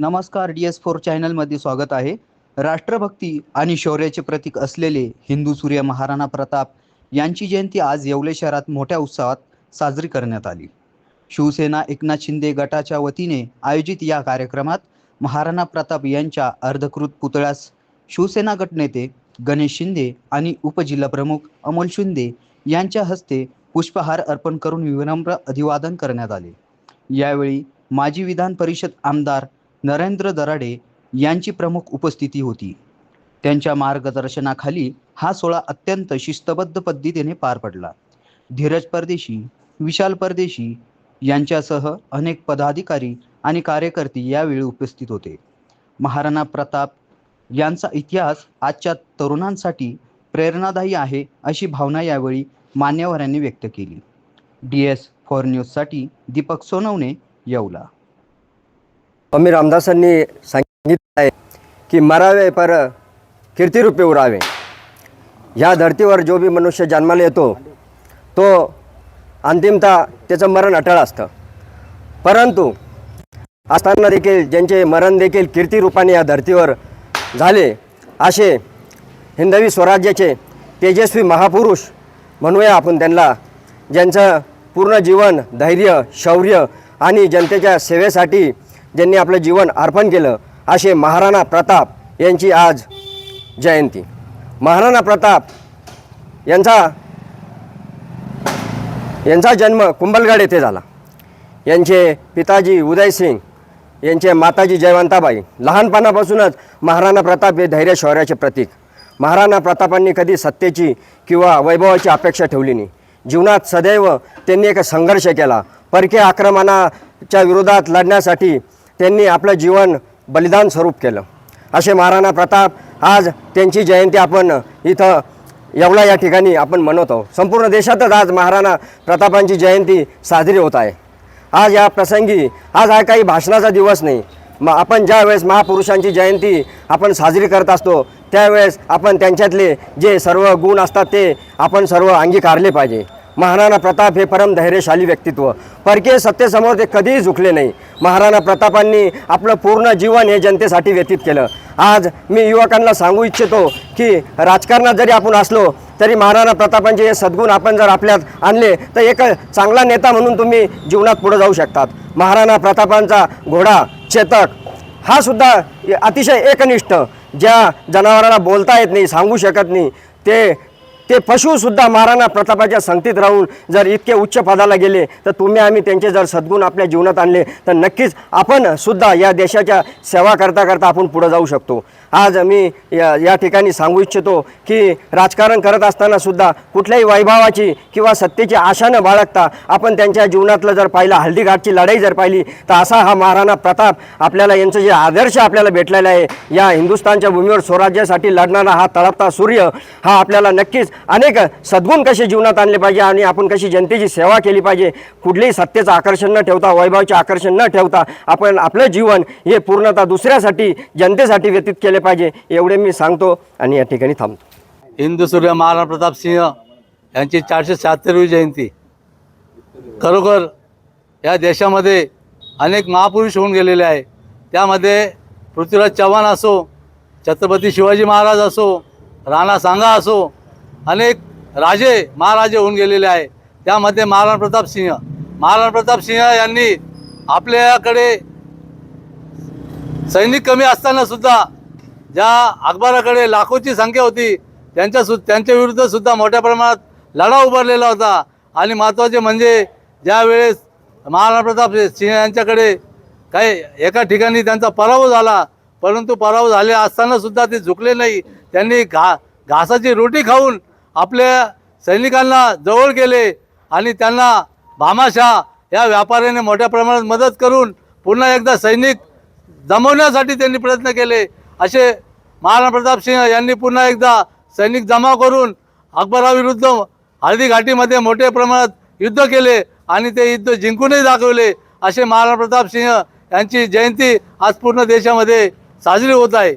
नमस्कार, DS4 चॅनलमध्ये स्वागत आहे. राष्ट्रभक्ती आणि शौर्याचे प्रतीक असलेले हिंदू सूर्य महाराणा प्रताप यांची जयंती आज येवले शहरात मोठ्या उत्साहात साजरी करण्यात आली. शिवसेना एकनाथ शिंदे गटाच्या वतीने आयोजित या कार्यक्रमात महाराणा प्रताप यांच्या अर्धकृत पुतळ्यास शिवसेना गटनेते गणेश शिंदे आणि उपजिल्हाप्रमुख अमोल शिंदे यांच्या हस्ते पुष्पहार अर्पण करून विनम्र अभिवादन करण्यात आले. यावेळी माजी विधान परिषद आमदार नरेंद्र दराडे यांची प्रमुख उपस्थिती होती. त्यांच्या मार्गदर्शनाखाली हा सोहळा अत्यंत शिस्तबद्ध पद्धतीने पार पडला. धीरज परदेशी, विशाल परदेशी यांच्यासह अनेक पदाधिकारी आणि कार्यकर्ते यावेळी उपस्थित होते. महाराणा प्रताप यांचा इतिहास आजच्या तरुणांसाठी प्रेरणादायी आहे अशी भावना यावेळी मान्यवरांनी व्यक्त केली. DS4 न्यूजसाठी दीपक सोनवणे, येवला. स्वामी रामदासांनी सांगितलं आहे की मरावे पर कीर्तिरूपे उरावे. ह्या धर्तीवर जो भी मनुष्य जन्माला येतो तो अंतिमतः त्याचं मरण अटळ असतं, परंतु असताना देखील ज्यांचे मरण देखील कीर्तिरूपाने या धर्तीवर झाले असे हिंदवी स्वराज्याचे तेजस्वी महापुरुष म्हणूया आपण त्यांना, ज्यांचं पूर्ण जीवन धैर्य, शौर्य आणि जनतेच्या सेवेसाठी ज्यांनी आपलं जीवन अर्पण केलं असे महाराणा प्रताप यांची आज जयंती. महाराणा प्रताप यांचा जन्म कुंभलगड येथे झाला. यांचे पिताजी उदयसिंग, यांचे माताजी जयवंताबाई. लहानपणापासूनच महाराणा प्रताप हे धैर्य शौर्याचे प्रतीक. महाराणा प्रतापांनी कधी सत्तेची किंवा वैभवाची अपेक्षा ठेवली नाही. जीवनात सदैव त्यांनी एक संघर्ष केला. परकीय आक्रमणाच्या विरोधात लढण्यासाठी त्यांनी आपलं जीवन बलिदान स्वरूप केलं. असे महाराणा प्रताप आज त्यांची जयंती आपण इथं येवला या ठिकाणी आपण मनवत आहोत. संपूर्ण देशातच आज महाराणा प्रतापांची जयंती साजरी होत आहे. आज या प्रसंगी आज हा काही भाषणाचा दिवस नाही. आपण ज्या वेळेस महापुरुषांची जयंती आपण साजरी करत असतो त्यावेळेस आपण त्यांच्यातले जे सर्व गुण असतात ते आपण सर्व अंगीकारले पाहिजे. महाराणा प्रताप हे परम धैर्यशाली व्यक्तित्व, परकीय सत्तेसमोर ते कधीही झुकले नाही. महाराणा प्रतापांनी आपलं पूर्ण जीवन हे जनतेसाठी व्यतीत केलं. आज मी युवकांना सांगू इच्छितो की राजकारणात जरी आपण असलो तरी महाराणा प्रतापांचे हे सद्गुण आपण जर आपल्यात आणले तर एक चांगला नेता म्हणून तुम्ही जीवनात पुढे जाऊ शकतात. महाराणा प्रतापांचा घोडा चेतक हा सुद्धा अतिशय एकनिष्ठ, ज्या जनावरांना बोलता येत नाही, सांगू शकत नाही, ते पशुसुद्धा महाराणा प्रतापाच्या संगतीत राहून जर इतके उच्च पदाला गेले तर तुम्ही आम्ही त्यांचे जर सद्गुण आपल्या जीवनात आणले तर नक्कीच आपण सुद्धा या देशाच्या सेवा करता करता आपण पुढे जाऊ शकतो. आज मी या ठिकाणी सांगू इच्छितो की राजकारण करत असताना सुद्धा कुठल्याही वैभवाची किंवा सत्तेची आशा न बाळगता आपण त्यांच्या जीवनातलं जर पाहिलं, हल्दीघाटची लढाई जर पाहिली तर असा हा महाराणा प्रताप आपल्याला यांचं जे आदर्श आपल्याला भेटलेला आहे, या हिंदुस्थानच्या भूमीवर स्वराज्यासाठी लढणारा हा तळपता सूर्य हा आपल्याला नक्कीच अनेक सद्गुण कसे जीवनात आणले पाहिजे आणि आपण कशी जनतेची सेवा केली पाहिजे, कुठलेही सत्तेचं आकर्षण न ठेवता, वैभवाचे आकर्षण न ठेवता आपण आपलं जीवन हे पूर्णतः दुसऱ्यासाठी, जनतेसाठी व्यतीत केले पाहिजे, एवढे मी सांगतो आणि या ठिकाणी थांबतो. हिंदू सूर्य महाराणा प्रताप सिंह यांची 476वी जयंती. खरोखर या देशामध्ये अनेक महापुरुष होऊन गेलेले आहे. त्यामध्ये पृथ्वीराज चव्हाण असो, छत्रपती शिवाजी महाराज असो, राणा सांगा असो, अनेक राजे महाराजे होऊन गेलेले आहे. त्यामध्ये महाराणा प्रताप सिंह यांनी आपल्याकडे सैनिक कमी असताना सुद्धा ज्या अकबराकडे लाखोची संख्या होती त्यांच्या विरुद्ध सुद्धा मोठ्या प्रमाणात लढा उभारलेला होता. आणि महत्त्वाचे म्हणजे ज्यावेळेस महाराणा प्रताप सिंह यांच्याकडे काही एका ठिकाणी त्यांचा पराभव झाला, परंतु पराभव झाले असताना सुद्धा ते झुकले नाही. त्यांनी घासाची रोटी खाऊन आपल्या सैनिकांना जवळ केले आणि त्यांना भामाशाह या व्यापाऱ्याने मोठ्या प्रमाणात मदत करून पुन्हा एकदा सैनिक जमवण्यासाठी त्यांनी प्रयत्न केले. असे महाराणा प्रताप सिंह यांनी पुन्हा एकदा सैनिक जमा करून अकबराविरुद्ध हळदी घाटीमध्ये मोठ्या प्रमाणात युद्ध केले आणि ते युद्ध जिंकूनही दाखवले. असे महाराणा प्रताप सिंह यांची जयंती आज पूर्ण देशामध्ये साजरी होत आहे.